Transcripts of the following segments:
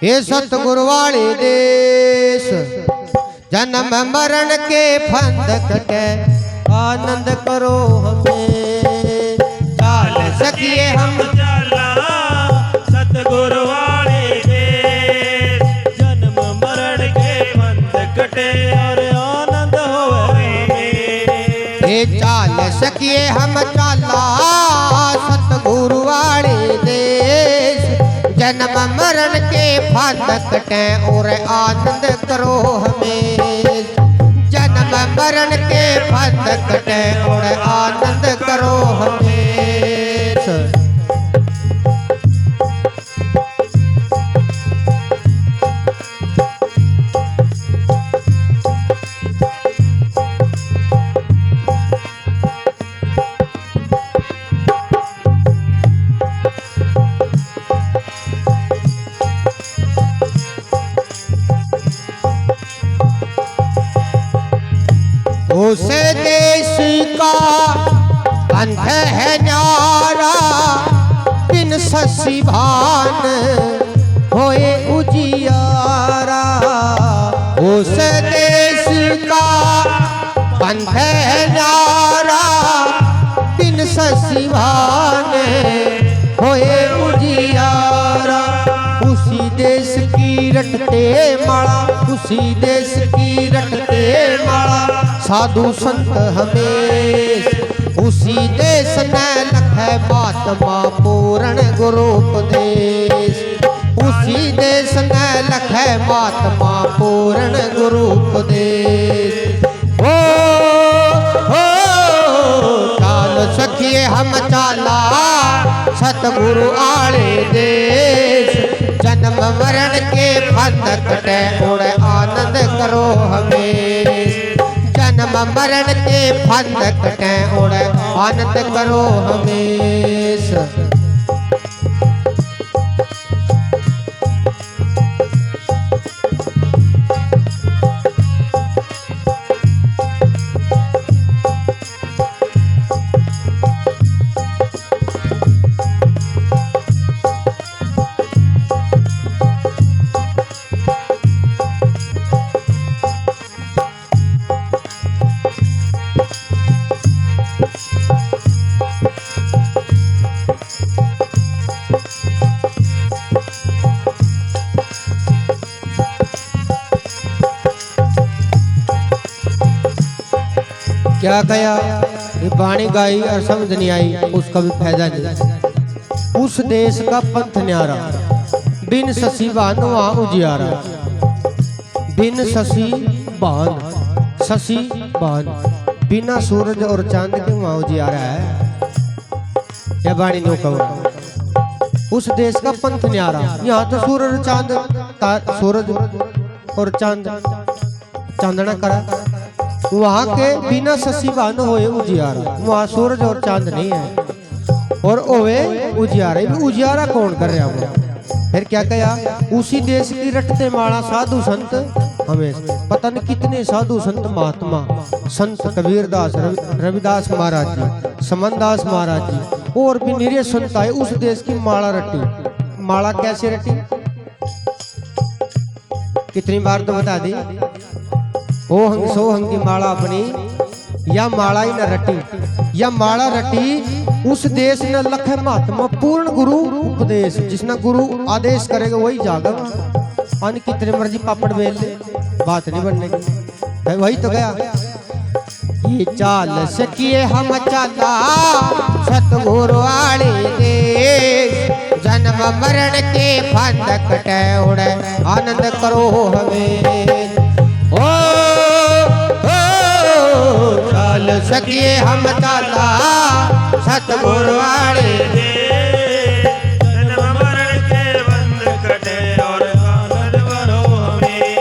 ये सतगुरु वाले देश जन्म मरण के फंद कटे आनंद करो हमें। चाल सकिए हम चला सतगुरु वाले देश जन्म मरण के फंद कटे और आनंद होवे हमें। ये चाल सकिए हम चला सतगुरु वाले देश जन्म मरण के फंद कटे और आनंद करो हमें। जन्म मरण के फंद कटे और आनंद करो हमें। उस देश का पंथ है न्यारा बिन शशि भान होए उजियारा। उस देश का पंथ है न्यारा बिन शशि भान होए उजियारा। उसी देश की रटते माला उसी देश की रटते माला साधु संत हमेश। उसी देश ने लखै महात्मा पूर्ण गुरु उपदेश। उसी देश ने लखै महात्मा पूर्ण गुरु उपदेश। हो चाल सखिए हम चाला सतगुरु आले देश जन्म मरण के फंद कटे और आनंद करो हमें। जन्म मरण के फंद कटे और आनंद करो हमेशा। क्या कहा ये बाणी गाई और समझ नहीं आई उसका भी फायदा नहीं। उस देश का पंथ न्यारा बिन शशि भान वहाँ उजियारा। बिन शशि भान बिना सूरज और चांद के वहाँ उजियारा है। यह बाणी नो कहो उस देश का पंथ न्यारा। यहाँ तो सूरज चांद सूरज और चांद चांदना करा। वहाँ के बिना शशि भान होए उजियारा। वहाँ सूरज और चांद नहीं है और ओवे उजियारा। उजियारा कौन कर रहा है? फिर क्या कहा उसी देश की रटते माला साधु संत हमेशा। पता नहीं कितने साधु संत महात्मा संत कबीरदास रविदास महाराज जी समनदास महाराज जी और भी निरे संत आए उस देश की माला रटी। माला कैसे रटी कितनी बार तो बता दी। ओहंग सोहंग की माला अपनी या माला ही न रटी या माला रटी उस देश ने लखे महात्मा पूर्ण गुरु उपदेश। जिसने गुरु आदेश करेगा वही जागा। अन कितने मर्जी पापड़ बेल दे बात नहीं बनने की। वही तो गया ये चाल सकिए हम चाला सतगुरु वाले देश जन्म मरण के फंद कटे उड़े आनंद करो हमें। चाल सकिए हम चाला सतगुरु वाले जन्म मरण के फंद कटे और आनंद करो हमें।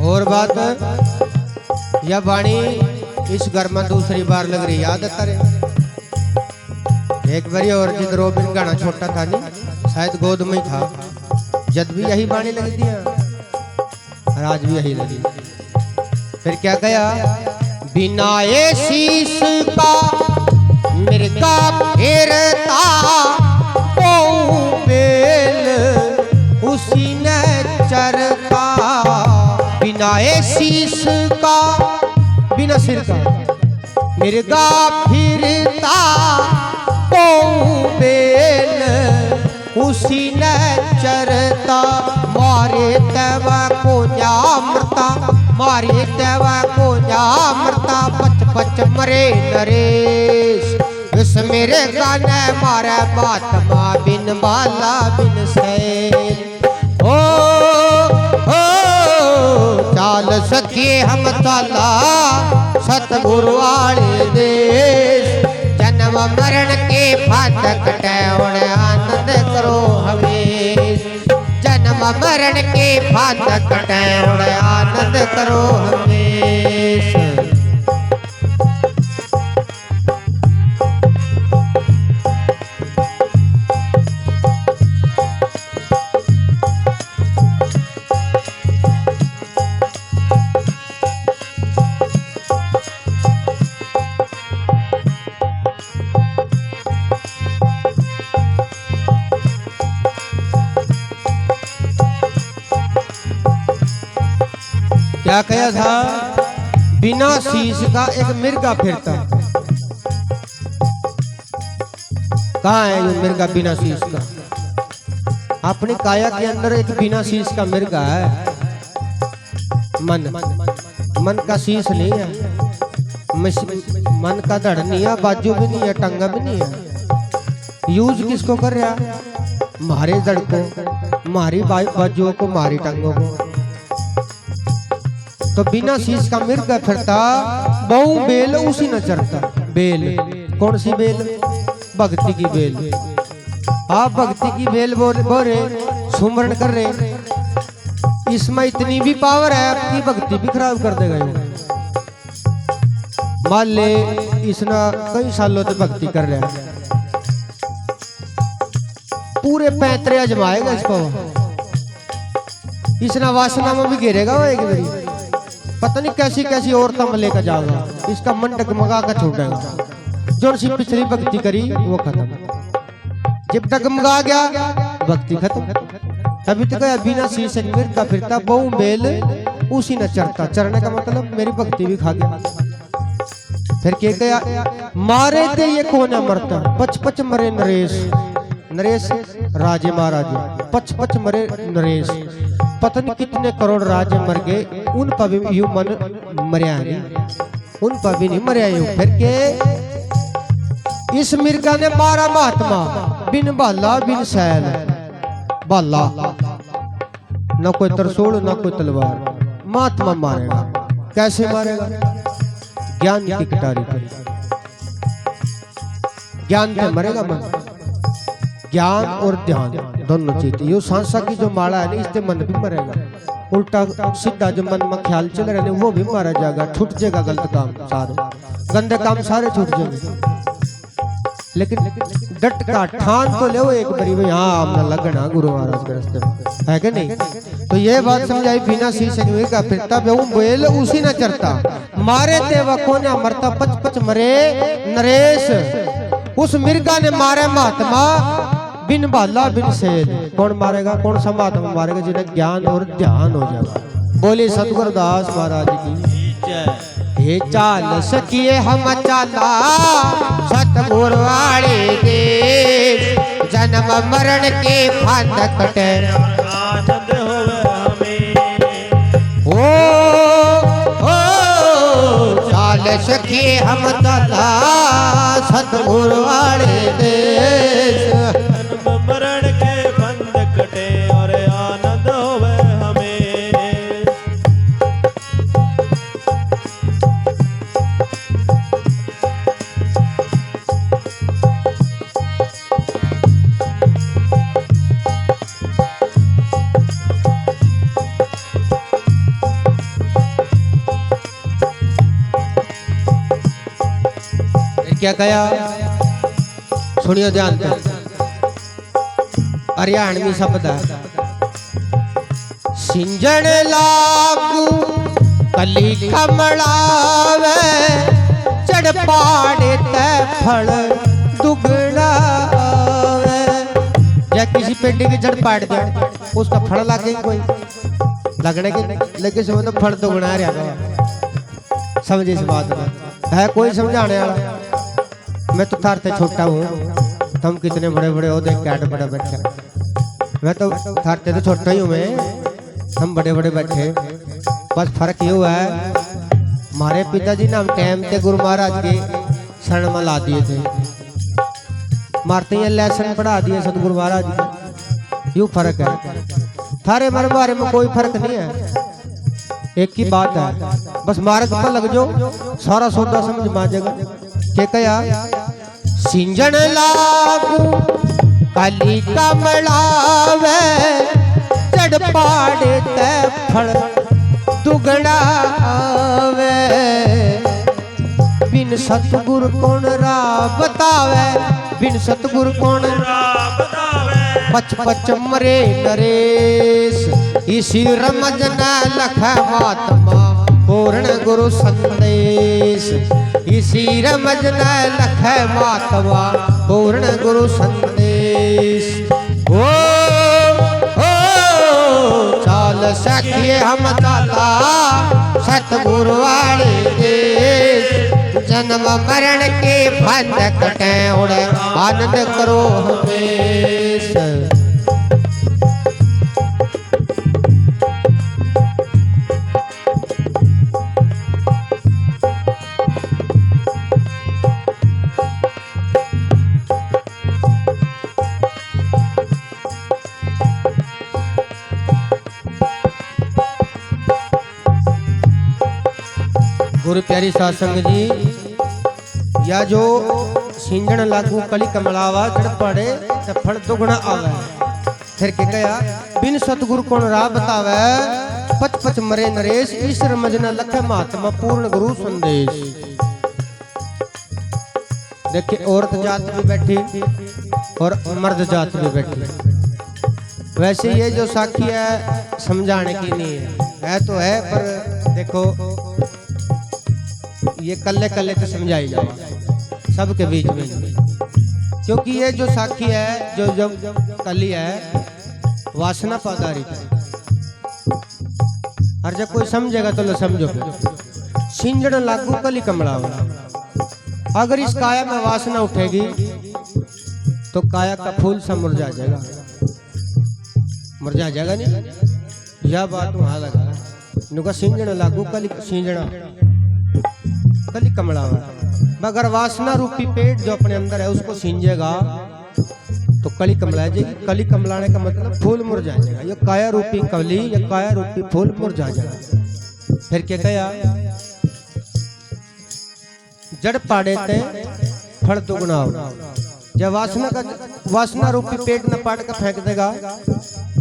और बात यह वाणी इस घर में दूसरी बार लग रही, याद करे। एक बारी और जिद रोबिन गाना छोटा था नहीं, शायद गोद में ही था, जब भी यही वाणी लगी थी और आज भी यही लगी। फिर क्या कहा, बिना ये शीश का मिर्गा फेरता बेल उसी ने चरता। बिना ये शीश का, बिना सिर का मिर्गा फिरता बेल उसी ने चरता। मारे तवा को न्यामृता, मारे तवा को न्यामृता, पच पच मरे नरेश। इस मेरे गाने मारे बातमा बिन बाला बिन सैल। ओ चाल सखिए हम चाला सतगुरु वाले देश। जन्म मरण के फाटक कटौड़ आनंद करो हमेश। जन्म मरण के फाटक कटौड़ आनंद करो हमेश। क्या कहा था, बिना शीश का एक मिर्गा फिरता। कहाँ है ये मिर्गा बिना शीश का? अपनी काया के अंदर एक बिना शीश का मिर्गा है। मन, मन का शीश नहीं है, मन का धड़ नहीं है, बाजू भी नहीं है, टंगा भी नहीं है। यूज किसको कर रहा? मारे धड़ को, मारी बाजुओं को, मारी टंगों को। तो बिना शीश का मिर्गा फिरता, बहु बेल उसी न चरता। बेल कौन सी बेल? भक्ति की बेल। आप भक्ति की बेल बोल रहे, सुमरण कर रहे, इसमें इतनी भी पावर है आपकी भक्ति भी खराब कर देगा ये। मान ले इसना कई सालों से भक्ति कर रहा है, पूरे पैतरे अजमाएगा इसको, इसना वासना में भी घेरेगा वो एक बारी। पता नहीं कैसी कैसी औरतों में लेकर जाएगा, इसका मन डगमगा कर छोड़ेगा। जो सी पिछली भक्ति करी वो खत्म, जब डगमगा गया भक्ति खत्म। तभी तो कहा बिना शीश मिर्गा फिरता, बहु बेल उसी न चरता। चरने का मतलब मेरी भक्ति भी खा गया। फिर क्या कहा, मारे थे ये कौन है मरता, पच पच मरे नरेश। नरेश राजे महाराजे, पच पच मरे नरेश। पता नहीं कितने करोड़ राजे मर गए, उन पर भी यूं मन मरिया नहीं, उन पर भी नहीं मरिया यूं। फिर के इस मिर्गा ने मारा महात्मा बिन बाला बिन सैल। बाला न कोई त्रिशूल न कोई तलवार, महात्मा मारेगा। कैसे मारेगा? ज्ञान की कटारी पर, ज्ञान पे मरेगा मन। ज्ञान और ध्यान दोनों चीज, यो सांसा की जो माला है ना, इससे मन भी मरेगा। उल्टा सीधा जो मन में ख्याल चल रहे वो भी मारा जाएगा, छूट जाएगा गलत काम सारे, गंदे काम सारे छूट जाएंगे। लेकिन डट का ठान तो ले एक बारी भाई, हाँ हमने लगना गुरु महाराज के रास्ते में, है कि नहीं? तो ये बात समझाई, बिना शीश का फिरता बेऊ बेल उसी न चरता। मारे तेवा कोन्या मरता, पच पच मरे नरेश। उस मिर्गा ने मारे महात्मा बिन बाला बिन सैल। कौन मारेगा? कौन सा महात्मा मारेगा? जिन्हें ज्ञान और ध्यान हो जाएगा। बोले सतगुरुदास महाराज की। हे चाल सखिए हम चाला सतगुरु वाले देश। जन्म मरण के फाटक कटे आनंद होवे हमें। ओ चाल सखिए हम चाला सतगुरु वाले देश। जन्म मरण के बंध कटे और आनंद होवे हमें। क्या कहा सुनियो ध्यान से हरियाणवी शब्द है सिंजण लागू कली कमलावे चढ़ पाड़े ते फल दुगड़ावे। या किसी पेड़ की जड़ पाड़ दे उसका फल लगे कोई लगने के लेकिन समझ तो फल दुगना रहा समझे इस बात में है कोई समझाने वाला। मैं तो थार से छोटा हूँ तुम कितने बड़े बड़े हो देख कैट बड़े बैठे मैं तो थार से तो छोटा ही हूँ मैं हम बड़े बड़े बैठे बस फर्क ये हुआ है हमारे पिताजी ने हम टाइम से गुरु महाराज के शरण में ला दिए थे मारते ही लेसन पढ़ा दिए सतगुरु महाराज के यूँ फर्क है थारे मेरे बारे में कोई फर्क नहीं है एक ही बात है बस मार्ग पर लग जाओ सारा सौदा समझ में आ जाएगा। क्या कहा सिंजण लागू कली कमलावे चढ़ पाड़े ते फल दुगड़ावे बिन सतगुर कौन राह बतावे बिन सतगुर कौन राह बतावे पच पच मरे नरेश इसी रमजन लख महात्मा पूर्ण गुरु संदेश इसी रमजन लख महात्मा पूर्ण गुरु संदेश। ओ चाल सखिए हम दाता सतगुरु वाले देश जन्म मरण के बंध कटे उड़े आनंद करो हमेश। गुरु प्यारी सासंग जी या जो सिंजण लागू कली कमलावा जड़ पड़े ते फल दुगना आवे फिर के कहा बिन सतगुरु कौन राह बतावे पच पच मरे नरेश ईश्वर मजना लख महात्मा पूर्ण गुरु संदेश। देखिए औरत जात भी बैठी और मर्द जात भी बैठी वैसे ये जो साखी है समझाने की नहीं है तो है पर देखो ये कल्ले कल्ले तो समझाई जाओ सबके बीच में क्योंकि ये जो साखी है जो जब कली है वासना पर आधारित है और जब कोई समझेगा तो लो समझो सिंजण लागू कली कमलावा अगर इस काया में वासना उठेगी तो काया का फूल सा मुरझा जाएगा नहीं यह बात वहां लगा नुका सिंजण लागू कली सिंजणा कली कमलावा मगर वासना रूपी पेट जो अपने अंदर है उसको सींजेगा तो कली कमला जाएगी। कली कमलाने का मतलब फूल मुरझा जाएगा। ये काया रूपी कली या काया रूपी फूल मुरझा जाएगा। फिर क्या कहा जड़ पाड़े ते फल दुगना हो जब वासना रूपी पेट न पाट कर फेंक देगा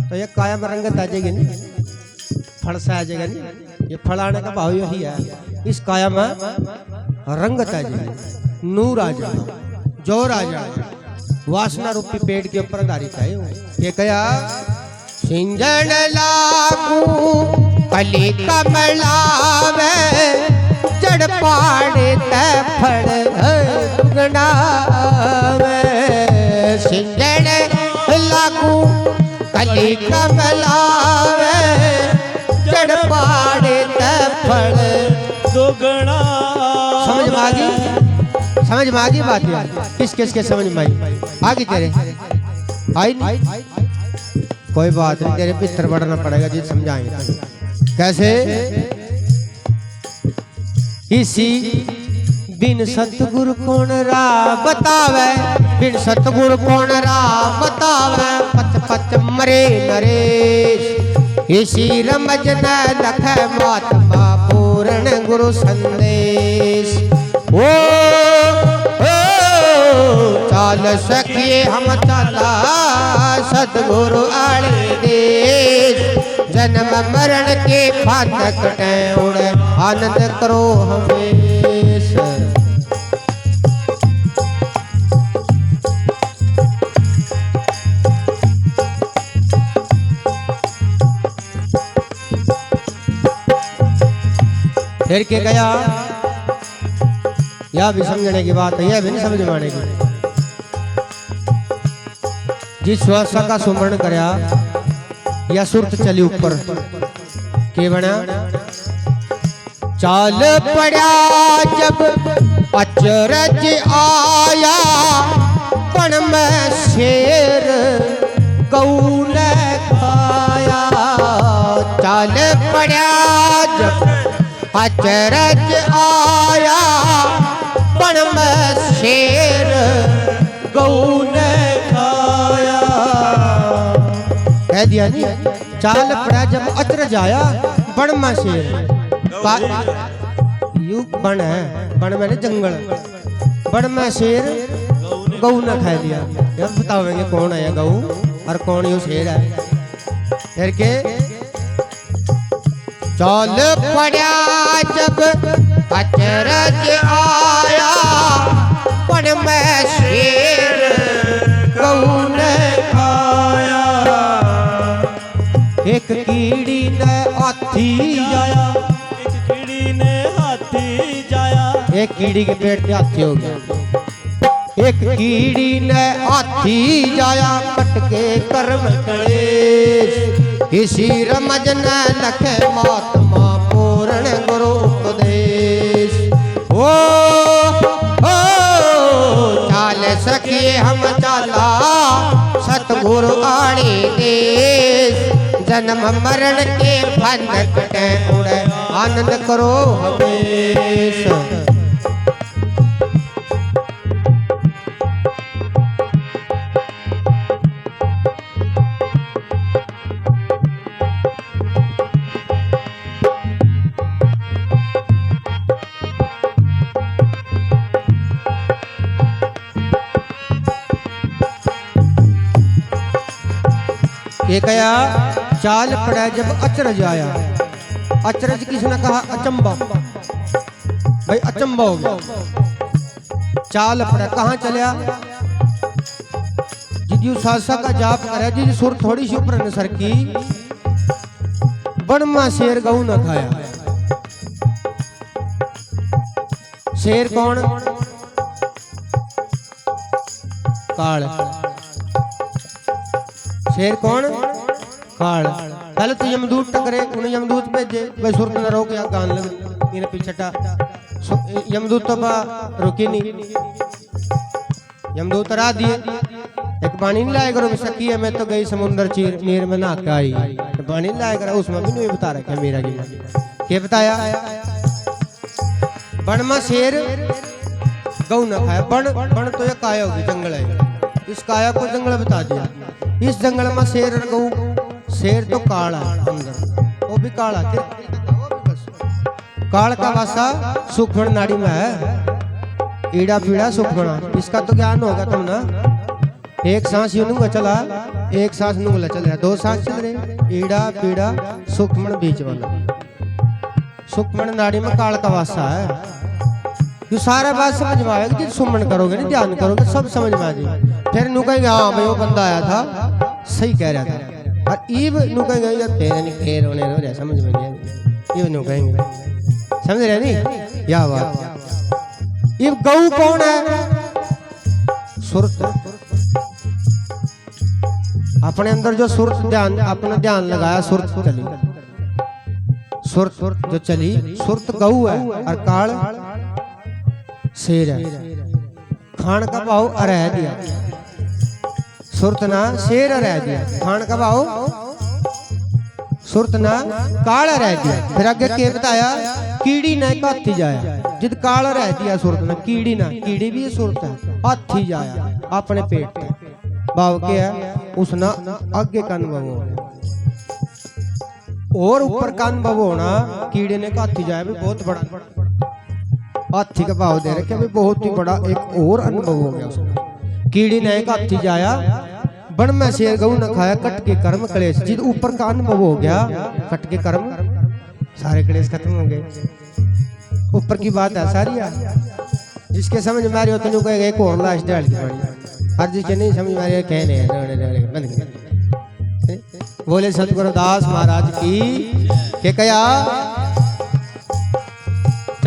तो ये काया में रंगत आ जाएगी नहीं फल सा आ जाएगा नहीं ये फल आने का भाव यही है इस काया में रंगत आ जाए नूर आ जाए जोर आ जाए वासना रूपी पेट के ऊपर आधारित है। ये कहा सिंजण लागू कली कमलावे जड़ पाड़े ते फल दुगनावे सिंजण लागू कली कमलावे जड़ पाड़े ते फल दुगना। समझ में आ गई बात है किस किस के समझ में आई आगे तेरे आई नहीं कोई बात नहीं तेरे बिस्तर बढ़ना पड़ेगा जी समझाएंगे कैसे इसी बिन सतगुरु कौन राह बतावे बिन सतगुरु कौन राह बतावे पच पच मरे नरेश इसी रमजन लख महात्मा पूर्ण गुरु संदेश। ओ चाल सखिए हम चला सतगुरु आले देश जन्म मरण के फाटक उड़े आनंद करो हमेश। फिर के गया, यह भी समझने की बात है, यह भी नहीं समझ में आने की। जिस श्वासा का सुमरण करया या सुरत चली ऊपर के बना, चाल पड़ा जब अचरज आया, पण में शेर गऊ ने खाया। चाल पड़ा जब अचरज आया, पण में शेर गऊ ने खाया। कह दिया नहीं, चाल पड़ा जब अचरज आया, बण में शेर। यू बन है, बन मैंने जंगल, बन में शेर गऊ ने खा लिया। यार बताओगे कौन है गऊ और कौन यू शेर है? फिर के चाल पड़ा जब अचरज आया, बन में शेर गऊ ने खाया। एक कीड़ी ने हाथी जाया, एक कीड़ी के पेट पे हाथी हो गया। एक कीड़ी ने हाथी जाया, कटके कर्म कलेश। इसी रमज ने लखे महात्मा पूर्ण गुरु उपदेश। ओ चाल सखिए हम चाला, सतगुरु आणी देश। जन्म मरण के बंध कटे उड़े, आनंद करो हमेशा। ये कया, चाल पड़ा जब अचरज आया। अचरज किसने कहा? अचंबा। भाई अचंबा हो गया। चाल पड़ा कहाँ चलिया? जिदी सासा का जाप करे, जिदी सुर थोड़ी सी ऊपर नसर की, बन में शेर गऊ न खाया। शेर कौन? काल। शेर कौन? काल। पहले तो यमदूत टकरे, उन्हें यमदूत भेजे, भाई सुरत न रोक या गान लग इन्हें पीछटा। यमदूत तो रुकी नहीं, यमदूत रा दिए। एक पानी नहीं लाया करो सकी है, मैं तो गई समुद्र चीर नीर में नहा के आई, तो पानी नहीं लाया करो। उसमें भी नहीं बता रखा मेरा की क्या बताया? बन में शेर गऊ न खाया। बन तो यह काया होगी, जंगल है। इस काया को जंगल बता दिया। इस जंगल में शेर और गऊ, शेर तो काला अंदर, वो भी काला। काल का वासा सूक्ष्म नाड़ी में है, ईड़ा पीड़ा सूक्ष्म। इसका तो ज्ञान होगा तुम ना। एक सांस यूं नूंगा चला, एक सांस नूंगला चल रहा, दो सांस चल रहे, ईड़ा पीड़ा सूक्ष्म बीच वाला। सूक्ष्म नाड़ी में काल का वासा है। जो सारा बात समझ में आएगा, जिस सुमन करोगे ना, ध्यान करोगे, सब समझ में आ जाएगी। फिर नू कहेंगे हाँ भाई वो बंदा आया था, सही कह रहा था। और ईब नू कहेंगे यार तेरे नहीं फेर होने रहा, समझ में नहीं आएगी। ये नू कहेंगे, समझ रहे नहीं? या बात। ईब गऊ कौन है? सुरत। अपने अंदर जो सुरत ध्यान, अपना ध्यान लगाया, सुरत चली। सुरत जो चली, सुरत गऊ है और काल शेर है। खान का भाव रह दिया, सुरत ना शेर रह दिया। खान का भाव सुरत ना काला रह दिया। फिर आगे के बताया, कीड़ी ने हाथी जाया। जिद काला रह दिया सुरत ना, कीड़ी ना, कीड़ी भी सुरत है। हाथी जाया अपने पेट में, भाव के है उसना आगे का अनुभव हो और ऊपर का अनुभव होना। कीड़े ने हाथी जाया भी बहुत बड़ा, हाथी का भाव दे रखे भी बहुत ही बड़ा एक और अनुभव हो गया उसका। कीड़ी ने एक हाथी जाया, बन में शेर गऊ न खाया, कट के कर्म क्लेश। जिद ऊपर का अनुभव हो गया, कट के कर्म सारे क्लेश खत्म हो गए। ऊपर की बात है सारी जिसके समझ में आ रही हो तो कहेगा एक और लाश डाल की पड़ी, और जिसके नहीं समझ में आ रही है कहने बंद। बोले सतगुरुदास महाराज की के कया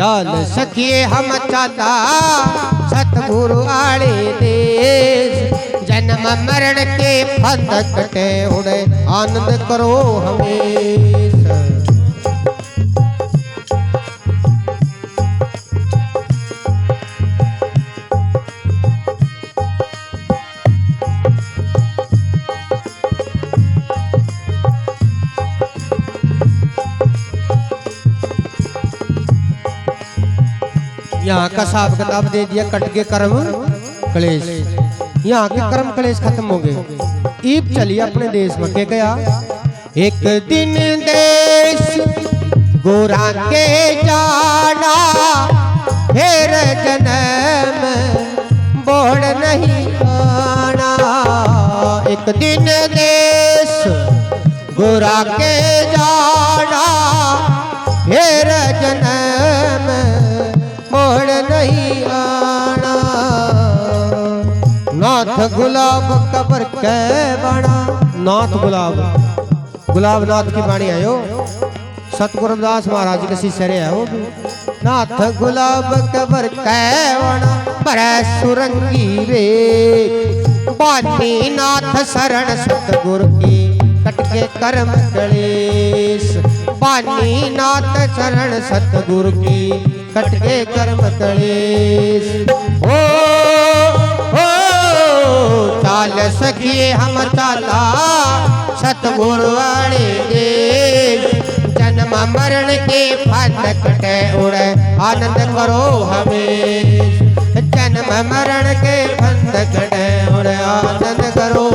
चल सखिए हम चाला सतगुरु आले देश जन्म मरण के फंद कटे उड़े आनंद करो हमेशा। यहाँ का हिसाब किताब दे दिया कट के कर्म क्लेश। यहाँ के कर्म क्लेश खत्म हो गए। ईब चलिए अपने देश में के गया। एक दिन देश गोरा के जाना फिर जन्म बोड़ नहीं आना। एक दिन देश गोरा के जाना फिर जन्म मोड़ नहीं आना। नाथ गुलाब कबर के बाणा। नाथ गुलाब गुलाब नाथ की बाणी आयो सतगुरु रविदास महाराज के शिष्य है वो भी। नाथ गुलाब कबर के बाणा बड़े सुरंगी रे बानी नाथ शरण सतगुरु की कटके कर्म क्लेश। बानी नाथ शरण सतगुरु की कटके कर्म क्लेश। ओ चाल सखिए हम चाला सतगुरु वाले देश जन्म मरण के फंद कटे उड़े आनंद करो हमें। जन्म मरण के फंद कटे उड़े आनंद करो